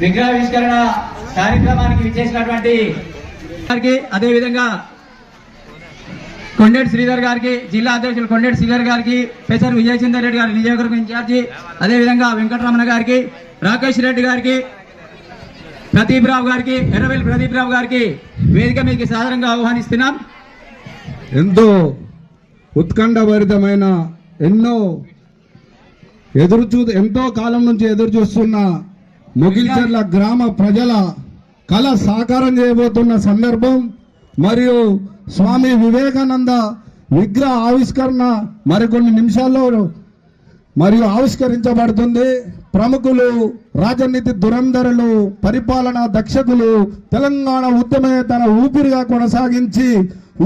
విగ్రహావిష్కరణ కార్యక్రమానికి విచ్చేసినటువంటి అదేవిధంగా కొండేటి శ్రీధర్ గారికి, జిల్లా అధ్యక్షులు కొండేటి శ్రీధర్ గారికి, పెసర్ విజయచందర్ రెడ్డి గారి నియోజకవర్గం ఇన్ఛార్జి, అదేవిధంగా వెంకటరమణ గారికి, రాకేష్ రెడ్డి గారికి, ప్రదీప్ రావు గారికి, ఎర్రవెల్లి ప్రదీప్ రావు గారికి వేదిక మీదకి సాధారణంగా ఆహ్వానిస్తున్నాం. ఎంతో ఉత్కంఠభరితమైన ఎంతో కాలం నుంచి ఎదురు చూస్తున్న మొగిల్చర్ల గ్రామ ప్రజల కళ సాకారం చేయబోతున్న సందర్భం మరియు స్వామి వివేకానంద విగ్రహ ఆవిష్కరణ మరికొన్ని నిమిషాల్లో మరియు ఆవిష్కరించబడుతుంది. ప్రముఖులు, రాజనీతి దురంధరులు, పరిపాలనా దక్షకులు తెలంగాణ ఉద్యమే తన ఊపిరిగా కొనసాగించి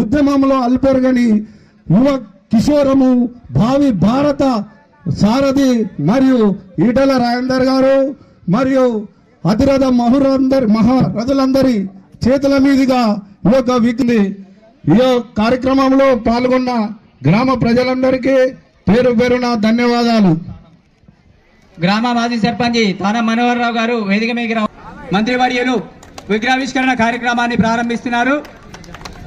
ఉద్యమంలో అల్పెరగని యువ కిషోరము, భావి భారత సారథి మరియు ఈటల రాజేందర్ గారు మరియు అతిరథ మహారథులందరి చేతుల మీదుగా ఈ కార్యక్రమంలో పాల్గొన్న గ్రామ ప్రజలందరికీ పేరు పేరున ధన్యవాదాలు. గ్రామ మాజీ సర్పంచ్ తానా మనోహర్ రావు గారు వేదిక మీద మంత్రివర్యులు విగ్రహావిష్కరణ కార్యక్రమాన్ని ప్రారంభిస్తున్నారు.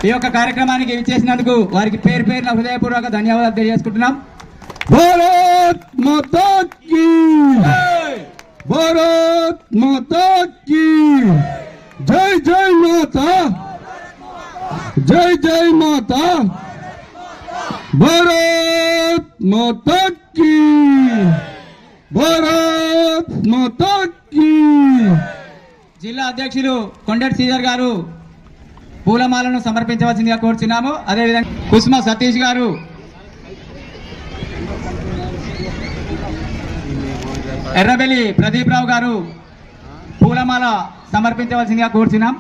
ఈ యొక్క కార్యక్రమానికి విచ్చేసినందుకు వారికి పేరు పేరున హృదయపూర్వక ధన్యవాదాలు తెలియజేసుకుంటున్నాం. భారత్ మాతా కీ జై, భారత్ మాతా కీ జై, జై మాతా, జై జై మాతా, భారత్ మాతా కీ, భారత్ మాతా కీ. జిల్లా అధ్యక్షులు కొండటి శ్రీధర్ గారు పూలమాలను సమర్పించవలసిందిగా కోరుచున్నాము. అదేవిధంగా కుసుమ సతీష్ గారు, ఎర్రబెల్లి ప్రదీప్ రావు గారు పూలమాల సమర్పించవలసిందిగా కోరుచున్నాం.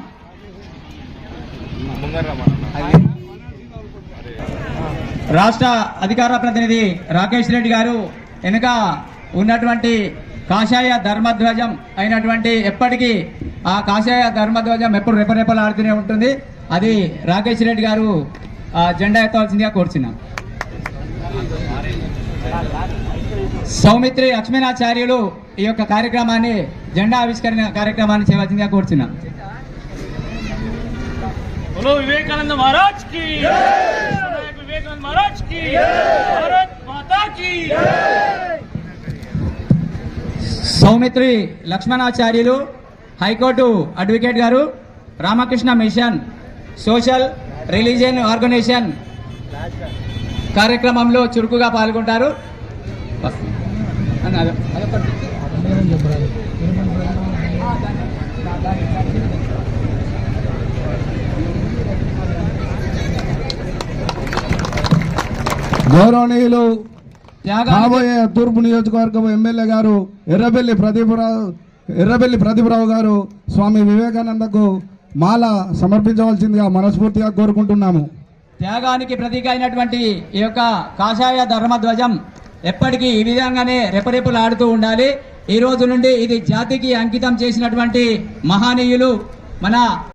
రాష్ట్ర అధికార ప్రతినిధి రాకేష్ రెడ్డి గారు వెనుక ఉన్నటువంటి కాషాయ ధర్మధ్వజం అయినటువంటి ఎప్పటికీ ఆ కాషాయ ధర్మధ్వజం ఎప్పుడు రెపరెపలాడుతూనే ఉంటుంది. అది రాకేష్ రెడ్డి గారు జెండా ఎత్తవలసిందిగా కోరుచున్నాం. సౌమిత్రి లక్ష్మీనాచార్యులు ఈ యొక్క కార్యక్రమాన్ని జెండా ఆవిష్కరణ కార్యక్రమాన్ని చేయవలసిందిగా కోరుచున్నాం. వివేకానంద మహారాజ్ కి, వివేకానంద మహారాజ్ కి, భారత్ మాతా కి. సౌమిత్రి లక్ష్మణాచార్యులు హైకోర్టు అడ్వకేట్ గారు Ramakrishna mission social religion organisation కార్యక్రమంలో చురుకుగా పాల్గొంటారు. గౌరవనీయులు రాబోయే తూర్పు నియోజకవర్గం ఎమ్మెల్యే గారు ఎర్రబెల్లి ప్రదీపరావు గారు స్వామి వివేకానందకు మాల సమర్పించవలసిందిగా మనస్ఫూర్తిగా కోరుకుంటున్నాము. త్యాగానికి ప్రతీక అయినటువంటి ఈ యొక్క కాషాయ ధర్మధ్వజం ఎప్పటికీ ఈ విధంగానే రెపరెపలాడుతూ ఉండాలి. ఈ రోజు నుండి ఇది జాతికి అంకితం చేసినటువంటి మహనీయులు మన